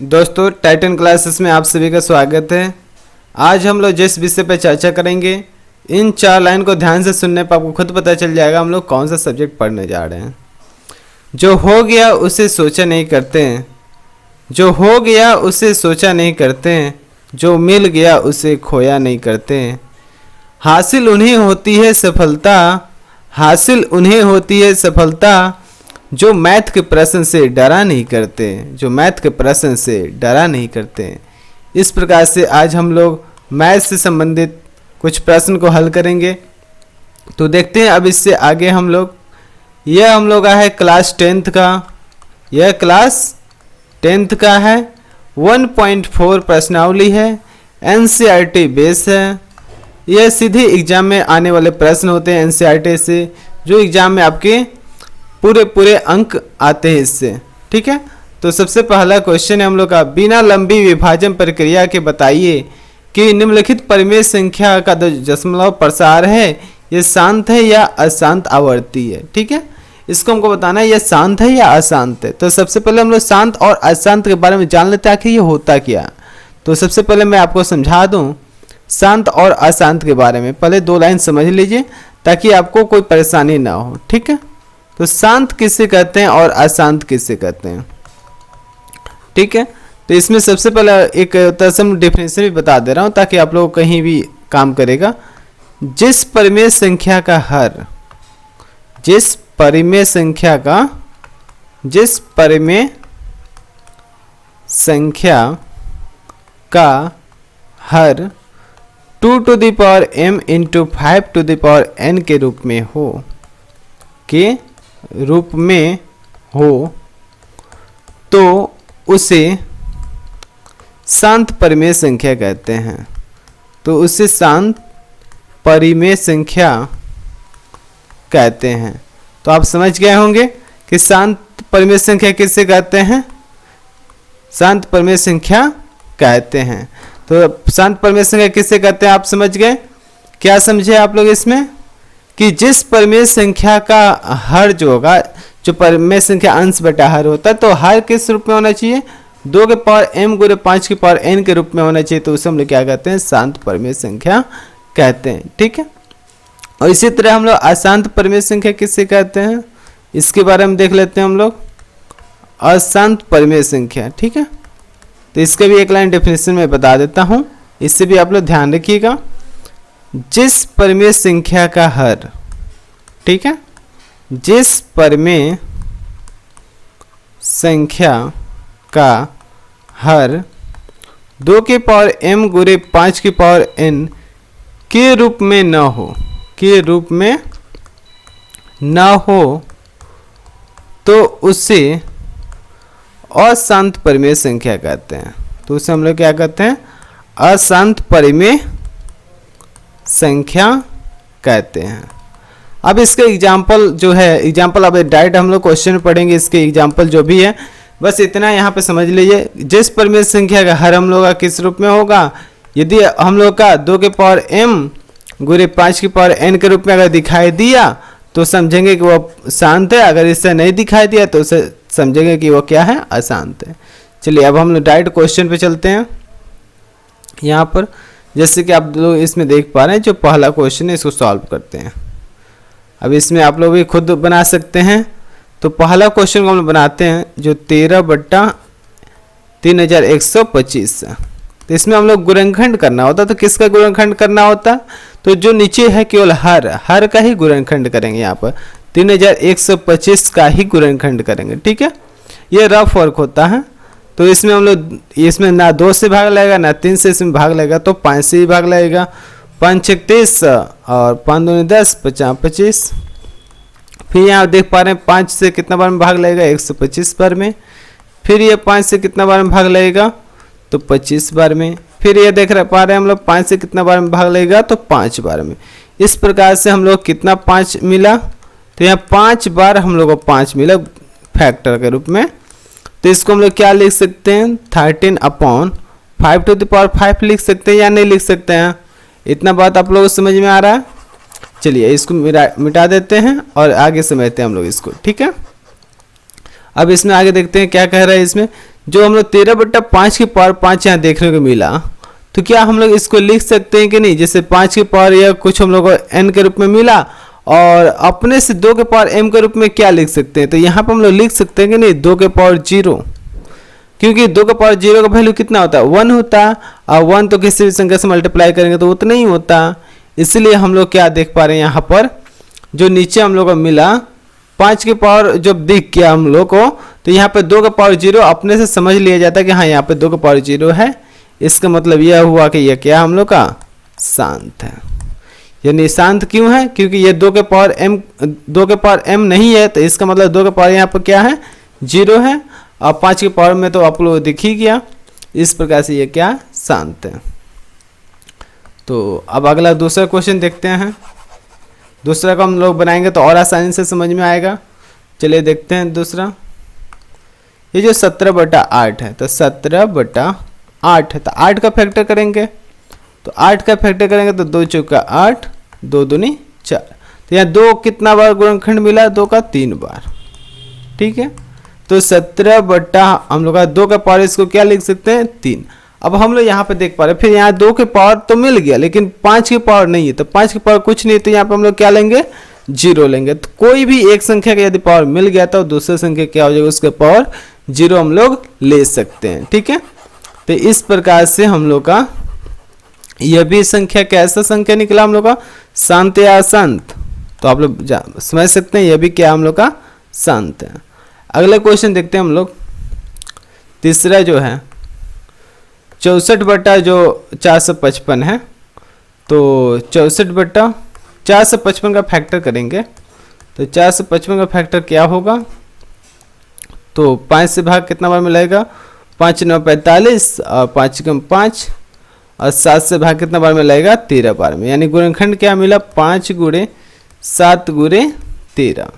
दोस्तों Titan classes में आप सभी का स्वागत है। आज हम लोग जिस विषय पर चर्चा करेंगे, इन 4 लाइन को ध्यान से सुनने पर आपको खुद पता चल जाएगा हम लोग कौन सा सब्जेक्ट पढ़ने जा रहे हैं। जो हो गया उसे सोचा नहीं करते हैं, जो हो गया उसे सोचा नहीं करते हैं, जो मिल गया उसे खोया नहीं करते हैं। हासिल उन्हें होती है सफलता, हासिल उन्हें होती है सफलता, जो मैथ के प्रश्न से डरा नहीं करते, जो मैथ के प्रश्न से डरा नहीं करते। इस प्रकार से आज हम लोग मैथ से संबंधित कुछ प्रश्न को हल करेंगे। तो देखते हैं अब इससे आगे हम लोग, यह हम लोग का है क्लास 10th का, यह क्लास 10th का है। 1.4 प्रश्नावली है, NCERT बेस है। यह सीधे एग्जाम में आने वाले प्रश्न होते हैं NCERT से, जो एग्जाम में आपके पूरे अंक आते हैं इससे। ठीक है, तो सबसे पहला क्वेश्चन है हम लोग का, बिना लंबी विभाजन प्रक्रिया के बताइए कि निम्नलिखित परिमेय संख्या का दशमलव प्रसार है यह शांत है या अशांत आवर्ती है। ठीक है, इसको हमको बताना है यह शांत है या अशांत है। तो सबसे पहले हम लोग शांत और अशांत के बारे में जान लेते हैं आखिर ये होता क्या। तो सबसे पहले मैं आपको समझा दूं शांत और अशांत के बारे में। पहले 2 लाइन समझ लीजिए ताकि आपको कोई परेशानी ना हो। ठीक है, तो शांत किसे कहते हैं और अशांत किसे कहते हैं। ठीक है, तो इसमें सबसे पहले एक तरह डिफिनेशन भी बता दे रहा हूं ताकि आप लोग कहीं भी काम करेगा। जिस परिमेय संख्या का हर, जिस परिमेय संख्या का हर 2 to the power m into 5 to the power n के रूप में हो तो उसे शांत परिमेय संख्या कहते हैं। तो उसे शांत परिमेय संख्या कहते हैं। तो आप समझ गए होंगे कि शांत परिमेय संख्या किससे कहते हैं, शांत परिमेय संख्या कहते हैं। तो शांत परिमेय संख्या किससे कहते हैं आप समझ गए। क्या समझे आप लोग इसमें कि जिस परिमेय संख्या का हर जो होगा, जो परिमेय संख्या अंश बटा हर होता है, तो हर किस रूप में होना चाहिए, 2 के पावर m गुणे 5 के पावर n के रूप में होना चाहिए। तो उसे हम लोग क्या कहते हैं, शांत परिमेय संख्या कहते हैं। ठीक है, और इसी तरह हम लोग अशांत परिमेय संख्या किससे कहते हैं, इसके बारे में देख लेते हैं हम लोग। अशांत परिमेय संख्या, ठीक है, तो इसका भी एक लाइन डेफिनेशन में बता देता हूं, इससे भी आप लोग ध्यान रखिएगा। जिस परिमेय संख्या का हर, ठीक है, जिस परिमेय संख्या का हर 2 के पावर m गुणे 5 के पावर n के रूप में न हो, के रूप में न हो, तो उसे अशांत परिमेय संख्या कहते हैं। तो उसे हम लोग क्या कहते हैं, अशांत परिमेय संख्या कहते हैं। अब इसका एग्जाम्पल जो है, एग्जाम्पल अब डायरेक्ट हम लोग क्वेश्चन पढ़ेंगे, इसके एग्जाम्पल जो भी है बस इतना यहाँ पे समझ लीजिए। जिस परिमेय संख्या का हर हम लोग का किस रूप में होगा, यदि हम लोग का 2 के पावर m गुणे 5 के पावर n के रूप में अगर दिखाई दिया तो समझेंगे कि वो शांत है, अगर इससे नहीं दिखाई दिया तो उसे समझेंगे कि वो क्या है, अशांत है। चलिए अब हम लोग डायरेक्ट क्वेश्चन पे चलते हैं। यहाँ पर जैसे कि आप लोग इसमें देख पा रहे हैं, जो पहला क्वेश्चन है इसको सॉल्व करते हैं। अब इसमें आप लोग भी खुद बना सकते हैं। तो पहला क्वेश्चन को हम लोग बनाते हैं, जो 13/3125। तो इसमें हम लोग गुणनखंड करना होता, तो किसका गुणनखंड करना होता, तो जो नीचे है केवल हर का ही गुणनखंड करेंगे। यहाँ पर 3125 का ही गुणनखंड करेंगे। ठीक है, ये रफ वर्क होता है। तो इसमें हम लोग, इसमें ना 2 से भाग लगेगा ना 3 से इसमें भाग लगेगा, तो 5 से ही भाग लगेगा। 5 6 30 और 5 2 10 50 25। फिर यहाँ देख पा रहे हैं 5 से कितना बार में भाग लगेगा, 125 बार में। फिर ये 5 से कितना बार में भाग लगेगा, तो 25 बार में। फिर ये देख पा रहे हैं हम लोग 5 से कितना बार में भाग लगेगा, तो 5 बार में। इस प्रकार से हम लोग कितना 5 मिला, तो यहाँ 5 बार हम लोग को 5 मिला फैक्टर के रूप में। तो इसको हम लोग क्या लिख सकते हैं, 13/5 to the power 5 लिख सकते हैं या नहीं लिख सकते हैं। इतना बात आप लोगों को समझ में आ रहा है। चलिए इसको मिटा देते हैं और आगे समझते हैं हम लोग इसको। ठीक है, अब इसमें आगे देखते हैं क्या कह रहा है इसमें। जो हम लोग 13/5 की पावर 5 यहाँ देखने को मिला, तो क्या हम लोग इसको लिख सकते हैं कि नहीं? जैसे 5 की पावर या कुछ हम लोग को n के रूप में मिला और अपने से 2 के पावर m के रूप में क्या लिख सकते हैं? तो यहाँ पर हम लोग लिख सकते हैं कि नहीं 2 के पावर 0, क्योंकि 2 के पावर 0 का वैल्यू कितना होता है? 1 होता है, और 1 तो किसी भी संख्या से मल्टीप्लाई करेंगे तो उतना ही होता। इसलिए हम लोग क्या देख पा रहे हैं यहाँ पर, जो नीचे हम लोग को मिला 5 की पावर जब दिख गया हम लोग को, तो यहाँ पे 2 का पावर 0 अपने से समझ लिया जाता है कि हाँ यहाँ पे 2 का पावर 0 है। इसका मतलब यह हुआ कि यह क्या हम लोग का शांत है। यानी शांत क्यों है? क्योंकि ये 2 के पावर m नहीं है, तो इसका मतलब 2 के पावर यहाँ पर क्या है? 0 है, और 5 के पावर में तो आप लोग दिख ही गया। इस प्रकार से ये क्या शांत है। तो अब अगला दूसरा क्वेश्चन देखते हैं। दूसरा को हम लोग बनाएंगे तो और आसानी से समझ में आएगा। चलिए देखते हैं दूसरा। ये जो 17/8 है, तो 17/8 है, तो 8 का फैक्टर करेंगे, तो 8 का फैक्टर करेंगे तो 2 चौका 8, 2 दूनी 4। तो यहाँ 2 कितना बार गुणनखंड मिला? 2 का 3 बार। ठीक है, तो 17 हम लोग का 2 का पावर इसको क्या लिख सकते हैं? 3। अब हम लोग यहाँ पे देख पा रहे हैं, फिर यहाँ 2 के पावर तो मिल गया, लेकिन 5 की पावर नहीं है, तो 5 की पावर कुछ नहीं है, तो यहाँ पे हम लोग क्या लेंगे? 0 लेंगे। तो कोई भी एक संख्या का यदि पावर मिल गया तो दूसरी संख्या क्या हो जाएगा? उसके पावर 0 हम लोग ले सकते हैं। ठीक है, तो इस प्रकार से हम लोग का यह भी संख्या कैसा संख्या निकला हम लोग का? शांत या अशांत? तो आप लोग समझ सकते हैं यह भी क्या हम लोग का शांत है। अगला क्वेश्चन देखते हैं हम लोग। तीसरा जो है 64/455 है, तो 64/455 का फैक्टर करेंगे, तो 455 का फैक्टर क्या होगा? तो 5 से भाग कितना बार मिलाएगा? 5 9 45, और 5 कम 5, और 7 से भाग कितना बार मिलाएगा? 13 बार में। यानी गुणनखंड क्या मिला? 5 × 7 × 13।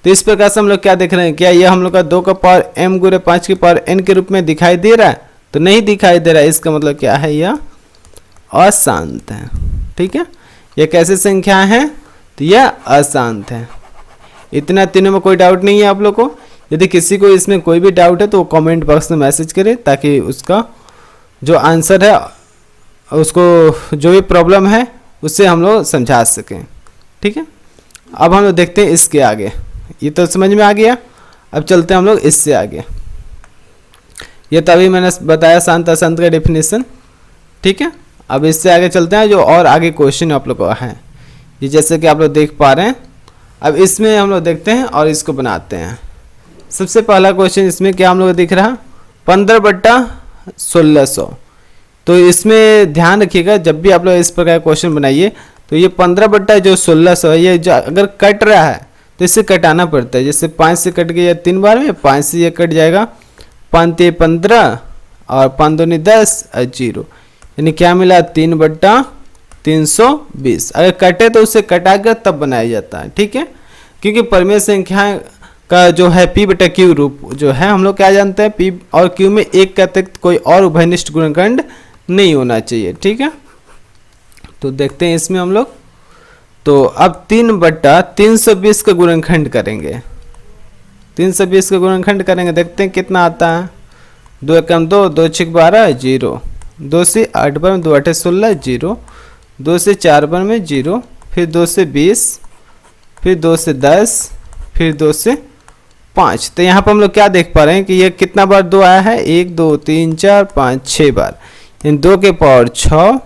तो इस प्रकार से हम लोग क्या देख रहे हैं? क्या यह हम लोग का 2 का पावर m × 5 की पावर n के रूप में दिखाई दे रहा है? तो नहीं दिखाई दे रहा है। इसका मतलब क्या है? यह अशांत है। ठीक है, यह कैसे संख्या है? तो यह अशांत है। इतना तीनों में कोई डाउट नहीं है आप लोग को? यदि किसी को इसमें कोई भी डाउट है तो वो कमेंट बॉक्स में मैसेज करे, ताकि उसका जो आंसर है, उसको जो भी प्रॉब्लम है उससे हम लोग समझा सकें। ठीक है, अब हम लोग देखते हैं इसके आगे। ये तो समझ में आ गया। अब चलते हैं हम लोग इससे आगे। ये तो अभी मैंने बताया शांत अशांत का डेफिनेशन। ठीक है, अब इससे आगे चलते हैं जो और आगे क्वेश्चन आप लोग को है, ये जैसे कि आप लोग देख पा रहे हैं। अब इसमें हम लोग देखते हैं और इसको बनाते हैं। सबसे पहला क्वेश्चन इसमें क्या हम लोग दिख रहा? 15/1600। तो इसमें ध्यान रखिएगा, जब भी आप लोग इस प्रकार क्वेश्चन बनाइए तो ये 15/1600 है, ये जो अगर कट रहा है तो इससे कटाना पड़ता है। जैसे 5 से कट गया 3 बार में, 5 से ये कट जाएगा, 5 × 15 और 5 × 2 = 10 और 0, यानी क्या मिला? 3/320। अगर कटे तो उससे कटा कर तब बनाया जाता है। ठीक है, क्योंकि परिमेय संख्या का जो है p/q रूप जो है, हम लोग क्या जानते हैं? p और q में एक का अतिरिक्त कोई और उभयनिष्ठ गुणनखंड नहीं होना चाहिए। ठीक है, तो देखते हैं इसमें हम लोग। तो अब 3/320 का गुणनखंड करेंगे। 320 का गुणनखंड करेंगे, देखते हैं कितना आता है। 2 एकम 2, 2 6 12, 0, 2 से 8 बार में 2 8 16, 0, 2 से 4 बार में 0, फिर 2 से 20, फिर 2 से 10, फिर 2 से 5। तो यहाँ पर हम लोग क्या देख पा रहे हैं कि ये कितना बार 2 आया है? 1 2 3 4 5 6 बार। इन 2 के पावर 6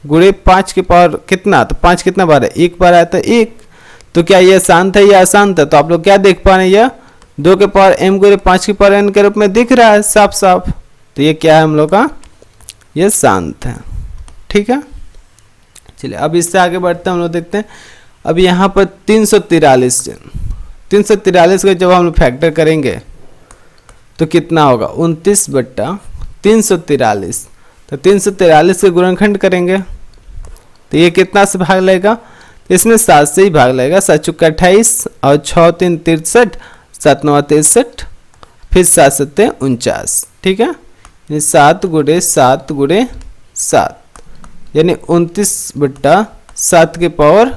गुणे 5 के पावर कितना? तो 5 कितना बार है? 1 बार आया था 1। तो क्या यह शांत है या अशांत है? तो आप लोग क्या देख पा रहे हैं? यह 2 के पावर m × 5 की पावर n के रूप में दिख रहा है साफ साफ। तो ये क्या है हम लोग का? यह शांत है। ठीक है, चलिए अब इससे आगे बढ़ते हैं। हम लोग देखते हैं अब यहाँ पर 343 का जब हम लोग फैक्टर करेंगे तो कितना होगा? 29/343। तो 343 के गुणनखंड करेंगे तो ये कितना से भाग लेगा? तो इसमें 7 से ही भाग लेगा। 7 चौका 28 और 6 3 63, 7 9 63, फिर 7 7 49। ठीक है, 7 × 7 × 7 यानी 29/7 के पावर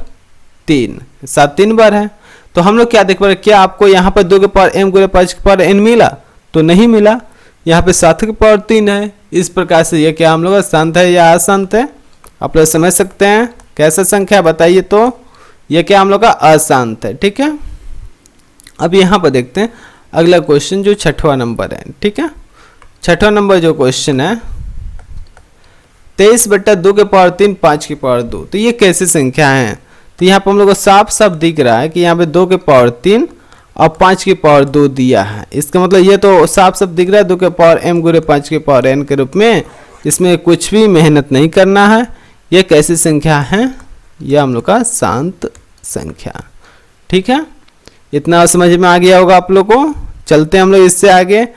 3। 7 3 बार है। तो हम लोग क्या देख पा रहे हैं? क्या आपको यहाँ पर 2 के पावर m × 5 की पावर n मिला? तो नहीं मिला। यहाँ पे 7 की पावर 3 है। इस प्रकार से ये क्या हम लोग का शांत है या अशांत है, आप लोग समझ सकते हैं। कैसा संख्या बताइए, तो ये क्या हम लोग का अशांत है। ठीक है, अब यहाँ पर देखते हैं अगला क्वेश्चन जो 6वां नंबर है। ठीक है, 6वां नंबर जो क्वेश्चन है 23/2 के पावर 3 5 की पावर 2, तो ये कैसी संख्या है। तो यहाँ पर हम लोग को साफ साफ दिख रहा है कि यहाँ पे 2 के पावर 3 और 5 की पावर 2 दिया है। इसका मतलब ये तो साफ साफ दिख रहा है 2 के पावर m गुणे 5 के पावर n के रूप में, इसमें कुछ भी मेहनत नहीं करना है। ये कैसी संख्या है, ये हम लोग का शांत संख्या। ठीक है, इतना समझ में आ गया होगा आप लोग को। चलते हैं हम लोग इससे आगे,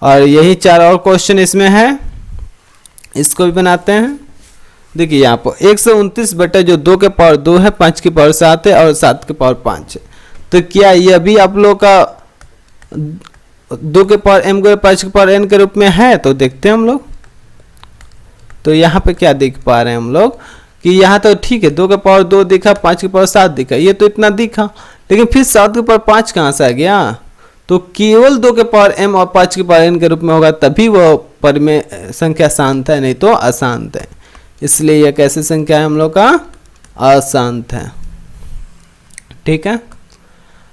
और यही 4 और क्वेश्चन इसमें है, इसको भी बनाते हैं। देखिए यहाँ पर 129 बटा जो 2 के पावर 2 है, 5 की पावर 7 है और 7 के पावर 5 है। तो क्या ये भी आप लोग का 2 के पावर m गुणे 5 के पावर n के रूप में है, तो देखते हैं हम लोग। तो यहाँ पे क्या देख पा रहे हैं हम लोग कि यहाँ तो ठीक है 2 के पावर 2 दिखा, 5 के पावर 7 दिखा, ये तो इतना दिखा, लेकिन फिर 7 के पावर 5 कहाँ से आ गया। तो केवल 2 के पावर m और 5 के पावर n के रूप में होगा तभी वो परिमेय संख्या शांत है, नहीं तो अशांत है। इसलिए यह कैसी संख्या है हम लोग का, अशांत है। ठीक है,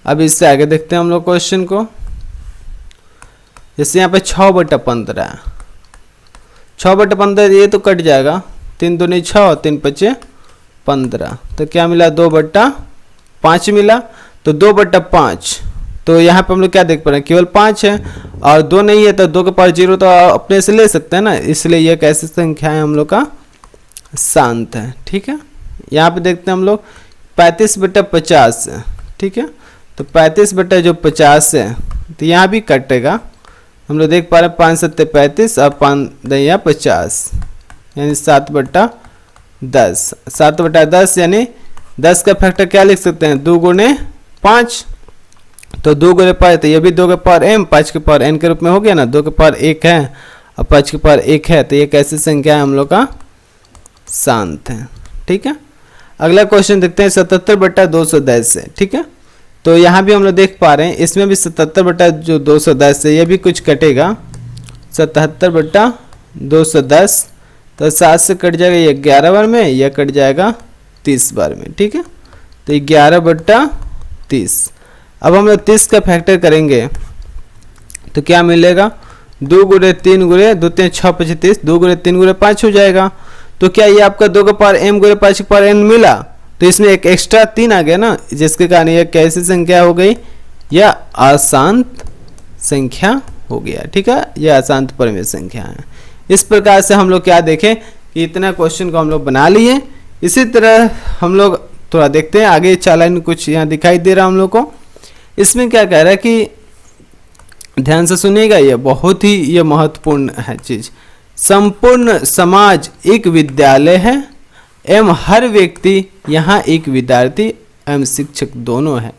अब इससे आगे देखते हैं हम लोग क्वेश्चन को। जैसे यहाँ पे 6/15 है, 6/15 ये तो कट जाएगा, 3 दूनी 6, 3 पचे 15, तो क्या मिला 2/5 मिला। तो 2/5, तो यहाँ पे हम लोग क्या देख पा रहे हैं, केवल 5 है और 2 नहीं है, तो 2 के पावर 0 तो अपने से ले सकते हैं ना, इसलिए यह कैसी संख्या है हम लोग का, शांत है। ठीक है, यहाँ पे देखते हैं हम लोग 35/50 है। ठीक है, तो 35/50 है, तो यहाँ भी कटेगा। हम लोग देख पा रहे हैं 5 7 35 और 5 10 50, यानी 7/10, 7/10 यानी 10 का फैक्टर क्या लिख सकते हैं, 2 गुणे 5, तो 2 गुणे 5, तो ये भी 2 के पावर m 5 के पावर n के रूप में हो गया ना। 2 के पावर 1 है और 5 के पावर 1 है, तो ये कैसी संख्या है हम लोग का, शांत है। ठीक है, अगला क्वेश्चन देखते हैं 77/210 है। ठीक है, तो यहाँ भी हम लोग देख पा रहे हैं इसमें भी 77/210 है, ये भी कुछ कटेगा, 77/210, तो 7 से कट जाएगा ये 11 बार में, यह कट जाएगा 30 बार में। ठीक है, तो 11/30। अब हम लोग 30 का फैक्टर करेंगे तो क्या मिलेगा, 2 गुणे 3 गुणे 2 3 6 25, 2 गुणे 3 गुणे 5 हो जाएगा। तो क्या ये आपका 2 का पावर m गुणे 5 के पावर n मिला, तो इसमें एक एक्स्ट्रा 3 आ गया ना, जिसके कारण यह कैसी संख्या हो गई, यह अशांत संख्या हो गया। ठीक है, यह अशांत परिमेय संख्या है। इस प्रकार से हम लोग क्या देखें कि इतना क्वेश्चन को हम लोग बना लिए। इसी तरह हम लोग थोड़ा देखते हैं आगे, चालान कुछ यहाँ दिखाई दे रहा हम लोग को। इसमें क्या कह रहा है कि ध्यान से सुनिएगा, ये बहुत ही ये महत्वपूर्ण है चीज। संपूर्ण समाज एक विद्यालय है एवं हर व्यक्ति यहाँ एक विद्यार्थी एवं शिक्षक दोनों है।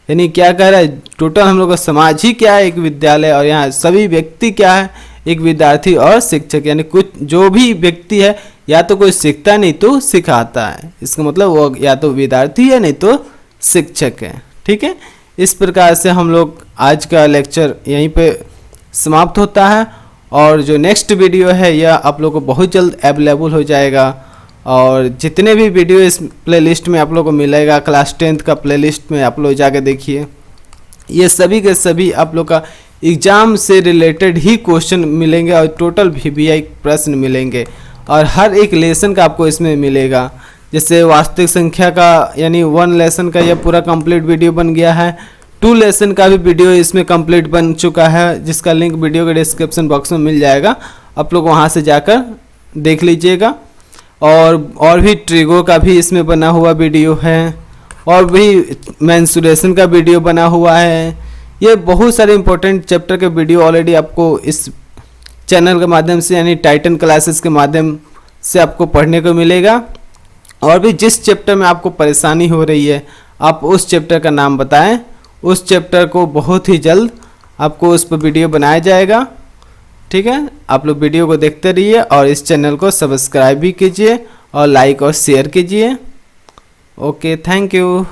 यानी क्या कह रहा है, टोटल हम लोग का समाज ही क्या है, एक विद्यालय, और यहाँ सभी व्यक्ति क्या है, एक विद्यार्थी और शिक्षक। यानी कुछ जो भी व्यक्ति है, या तो कोई सीखता नहीं तो सिखाता है, इसका मतलब वो या तो विद्यार्थी है नहीं तो शिक्षक है। ठीक है, इस प्रकार से हम लोग आज का लेक्चर यहीं पे समाप्त होता है, और जो नेक्स्ट वीडियो है यह आप लोग को बहुत जल्द अवेलेबल हो जाएगा। और जितने भी वीडियो इस प्लेलिस्ट में आप लोग को मिलेगा, क्लास 10th का प्लेलिस्ट में आप लोग जाके देखिए, ये सभी के सभी आप लोग का एग्ज़ाम से रिलेटेड ही क्वेश्चन मिलेंगे और टोटल VBI प्रश्न मिलेंगे, और हर एक लेसन का आपको इसमें मिलेगा। जैसे वास्तविक संख्या का यानी 1 लेसन का यह पूरा कंप्लीट वीडियो बन गया है, 2 लेसन का भी वीडियो इसमें कंप्लीट बन चुका है, जिसका लिंक वीडियो के डिस्क्रिप्शन बॉक्स में मिल जाएगा, आप लोग वहां से जाकर देख लीजिएगा। और भी ट्रिगो का भी इसमें बना हुआ वीडियो है, और भी मेंसुरेशन का वीडियो बना हुआ है। ये बहुत सारे इंपॉर्टेंट चैप्टर के वीडियो ऑलरेडी आपको इस चैनल के माध्यम से यानी टाइटन क्लासेस के माध्यम से आपको पढ़ने को मिलेगा। और भी जिस चैप्टर में आपको परेशानी हो रही है, आप उस चैप्टर का नाम बताएं, उस चैप्टर को बहुत ही जल्द आपको उस पर वीडियो बनाया जाएगा। ठीक है, आप लोग वीडियो को देखते रहिए और इस चैनल को सब्सक्राइब भी कीजिए और लाइक और शेयर कीजिए। Okay, thank you.